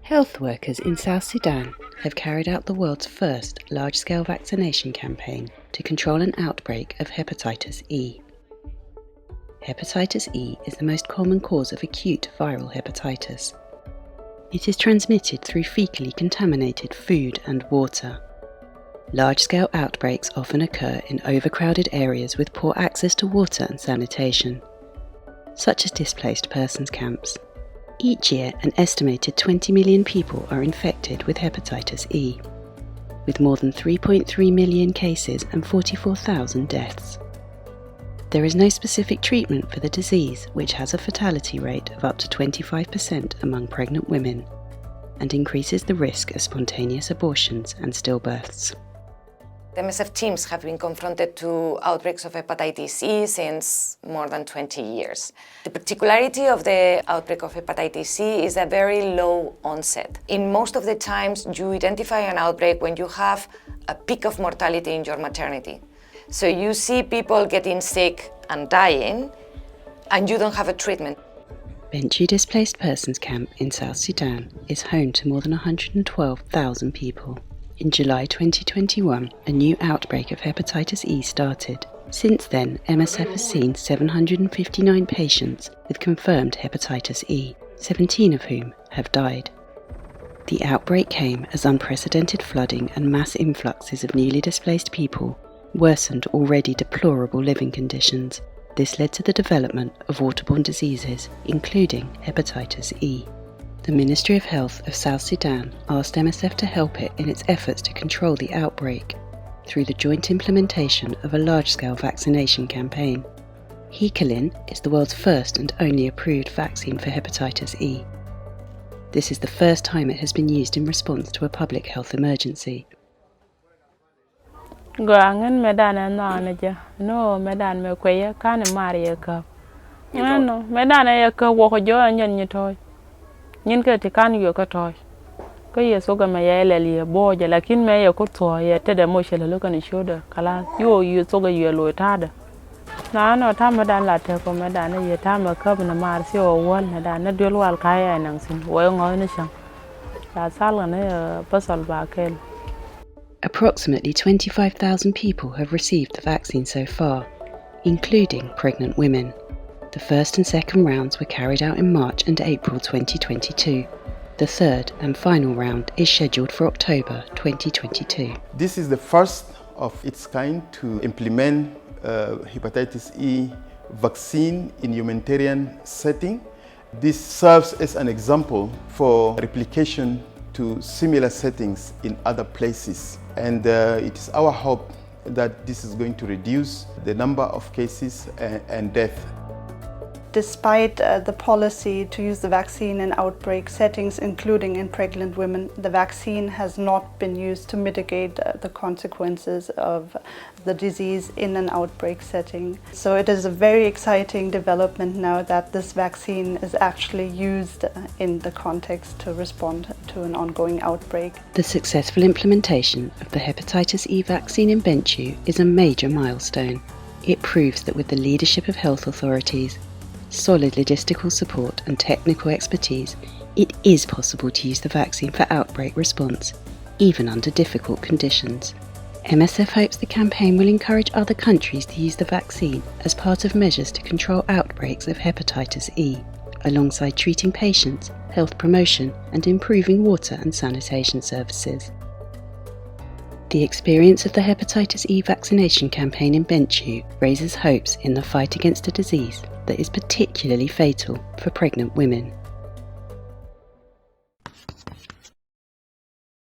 Health workers in South Sudan have carried out the world's first large-scale vaccination campaign to control an outbreak of hepatitis E. Hepatitis E is the most common cause of acute viral hepatitis. It is transmitted through fecally contaminated food and water. Large-scale outbreaks often occur in overcrowded areas with poor access to water and sanitation, such as displaced persons camps. Each year, an estimated 20 million people are infected with hepatitis E, with more than 3.3 million cases and 44,000 deaths. There is no specific treatment for the disease, which has a fatality rate of up to 25% among pregnant women and increases the risk of spontaneous abortions and stillbirths. The MSF teams have been confronted to outbreaks of hepatitis E since more than 20 years. The particularity of the outbreak of hepatitis E is a very low onset. In most of the times, you identify an outbreak when you have a peak of mortality in your maternity. So you see people getting sick and dying, and you don't have a treatment. Bentiu Displaced Persons Camp in South Sudan is home to more than 112,000 people. In July 2021, a new outbreak of hepatitis E started. Since then, MSF has seen 759 patients with confirmed hepatitis E, 17 of whom have died. The outbreak came as unprecedented flooding and mass influxes of newly displaced people worsened already deplorable living conditions. This led to the development of waterborne diseases, including hepatitis E. The Ministry of Health of South Sudan asked MSF to help it in its efforts to control the outbreak through the joint implementation of a large-scale vaccination campaign. Humanitarian is the world's first and only approved vaccine for hepatitis E. This is the first time it has been used in response to a public health emergency. Nyin ke tikan yo ka toy ko ye so ga ma ya le boja lakin me ye ko to ye te de mo shele lo kan shoda kala yo so ga ye lo ta da na no ta ma dan la te ko ma dan ye ta ma ka na mar si o wal na dan na dol wal ka ya nan sin wo ngo ni shan la sal na pasal ba kel. Approximately 25,000 people have received the vaccine so far, including pregnant women. The first and second rounds were carried out in March and April 2022. The third and final round is scheduled for October 2022. This is the first of its kind to implement hepatitis E vaccine in humanitarian setting. This serves as an example for replication to similar settings in other places. And it is our hope that this is going to reduce the number of cases and death. Despite the policy to use the vaccine in outbreak settings, including in pregnant women, the vaccine has not been used to mitigate the consequences of the disease in an outbreak setting. So it is a very exciting development now that this vaccine is actually used in the context to respond to an ongoing outbreak. The successful implementation of the hepatitis E vaccine in Bentiu is a major milestone. It proves that with the leadership of health authorities, solid logistical support and technical expertise, it is possible to use the vaccine for outbreak response, even under difficult conditions. MSF hopes the campaign will encourage other countries to use the vaccine as part of measures to control outbreaks of hepatitis E, alongside treating patients, health promotion, and improving water and sanitation services. The experience of the hepatitis E vaccination campaign in Bentiu raises hopes in the fight against a disease that is particularly fatal for pregnant women.